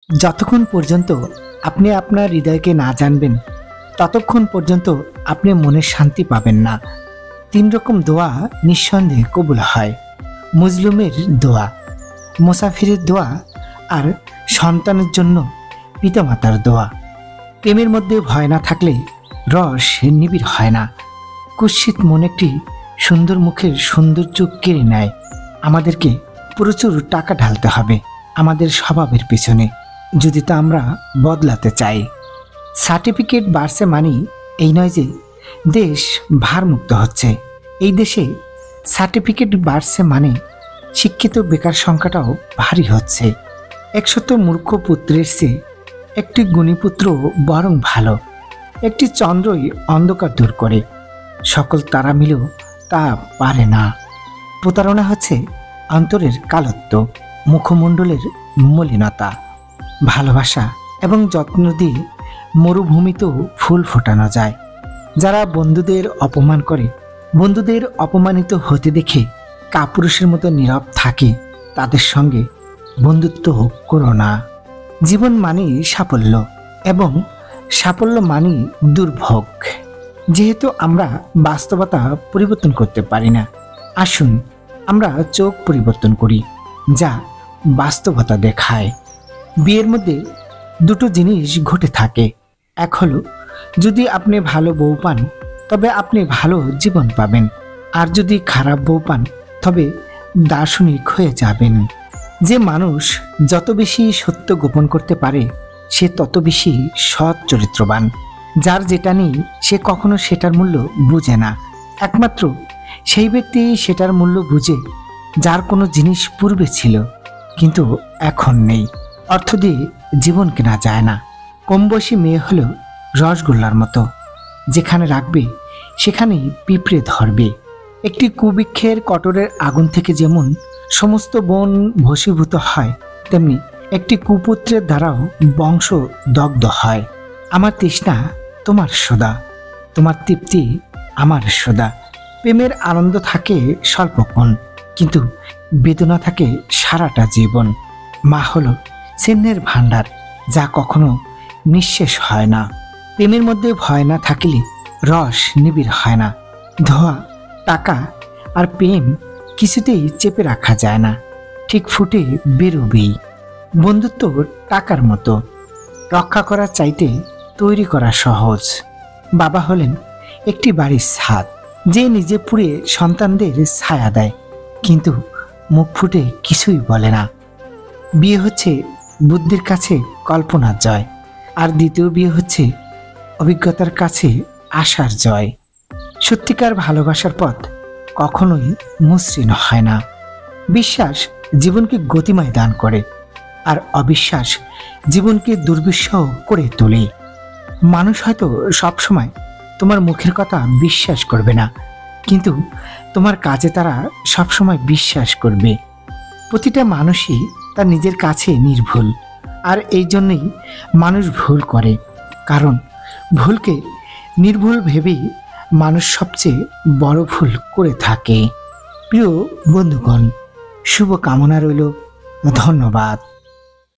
যতক্ষণ পর্যন্ত আপনি আপনার হৃদয়কে না জানবেন ততক্ষণ পর্যন্ত আপনি মনের শান্তি পাবেন না। 3 রকম দোয়া নিঃসন্দেহে কবুল হয়। মুজলুমের দোয়া, মুসাফিরের দোয়া আর সন্তানের জন্য পিতামাতার দোয়া। প্রেমের মধ্যে ভয় না থাকলে রস নিবিড় হয় না। কুৎসিত মন একটি সুন্দর মুখের সৌন্দর্য কেড়ে নেয়। আমাদেরকে প্রচুর টাকা ঢালতে হবে আমাদের স্বভাবের পিছনে, যদি তা আমরা বদলাতে চাই। সার্টিফিকেট বাড়ছে মানি এই নয় যে দেশ ভারমুক্ত হচ্ছে। এই দেশে সার্টিফিকেট বাড়ছে মানে শিক্ষিত বেকার সংখ্যাটাও ভারী হচ্ছে। 100 মূর্খ পুত্রের চেয়ে একটি গুণীপুত্র বরং ভালো। একটি চন্দ্রই অন্ধকার দূর করে, সকল তারা মিলেও তা পারে না। প্রতারণা হচ্ছে অন্তরের কালত্ব, মুখমণ্ডলের মলিনতা। ভালোবাসা এবং যত্ন দিয়ে মরুভূমিতেও ফুল ফোটানো যায়। যারা বন্ধুদের অপমান করে, বন্ধুদের অপমানিত হতে দেখে কাপুরুষের মতো নীরব থাকে, তাদের সঙ্গে বন্ধুত্ব করো না। জীবন মানেই সাফল্য এবং সাফল্য মানেই দুর্ভোগ। যেহেতু আমরা বাস্তবতা পরিবর্তন করতে পারি না, আসুন আমরা চোখ পরিবর্তন করি যা বাস্তবতা দেখায়। বিয়ের মধ্যে 2টো জিনিস ঘটে থাকে। এক হলো, যদি আপনি ভালো বউ পান তবে আপনি ভালো জীবন পাবেন, আর যদি খারাপ বউ পান তবে দার্শনিক হয়ে যাবেন। যে মানুষ যত বেশি সত্য গোপন করতে পারে সে তত বেশি সৎ চরিত্রবান। যার যেটা নেই সে কখনো সেটার মূল্য বুঝে না। একমাত্র সেই ব্যক্তি সেটার মূল্য বুঝে যার কোনো জিনিস পূর্বে ছিল কিন্তু এখন নেই। অর্থ দিয়ে জীবন কেনা যায় না। কম বয়সী মেয়ে হলো রসগোল্লার মতো, যেখানে রাখবে সেখানেই পিঁপড়ে ধরবে। একটি কুবৃক্ষের কটরের আগুন থেকে যেমন সমস্ত বন ভস্মীভূত হয়, তেমনি একটি কুপুত্রের দ্বারাও বংশ দগ্ধ হয়। আমার তৃষ্ণা তোমার সোদা, তোমার তৃপ্তি আমার সোদা। প্রেমের আনন্দ থাকে স্বল্পক্ষণ, কিন্তু বেদনা থাকে সারাটা জীবন। মা হলো স্নেহের ভাণ্ডার, যা কখনো নিঃশেষ হয় না। প্রেমের মধ্যে ভয় না থাকলে রস নিবিড় হয় না। ধোয়া, টাকা আর প্রেম কিছুতেই চেপে রাখা যায় না, ঠিক ফুটে বেরোবেই। বন্ধুত্ব টাকার মতো, রক্ষা করার চাইতে তৈরি করা সহজ। বাবা হলেন একটি বাড়ির ছাদ, যে নিজে পুড়ে সন্তানদের ছায়া দেয় কিন্তু মুখ ফুটে কিছুই বলে না। বিয়ে হচ্ছে বুদ্ধির কাছে কল্পনার জয়, আর দ্বিতীয় বিয়ে হচ্ছে অভিজ্ঞতার কাছে আশার জয়। সত্যিকার ভালোবাসার পথ কখনোই মসৃণ হয় না। বিশ্বাস জীবনকে গতিময় দান করে, আর অবিশ্বাস জীবনকে দুর্বিষহ করে তোলে। মানুষ হয়তো সবসময় তোমার মুখের কথা বিশ্বাস করবে না, কিন্তু তোমার কাজে তারা সবসময় বিশ্বাস করবে। প্রতিটা মানুষই তার নিজের কাছে নির্ভুল, আর এই জন্যই মানুষ ভুল করে, কারণ ভুলকে নির্ভুল ভেবেই মানুষ সবচেয়ে বড় ভুল করে থাকে। প্রিয় বন্ধুগণ, শুভ কামনা রইল। ধন্যবাদ।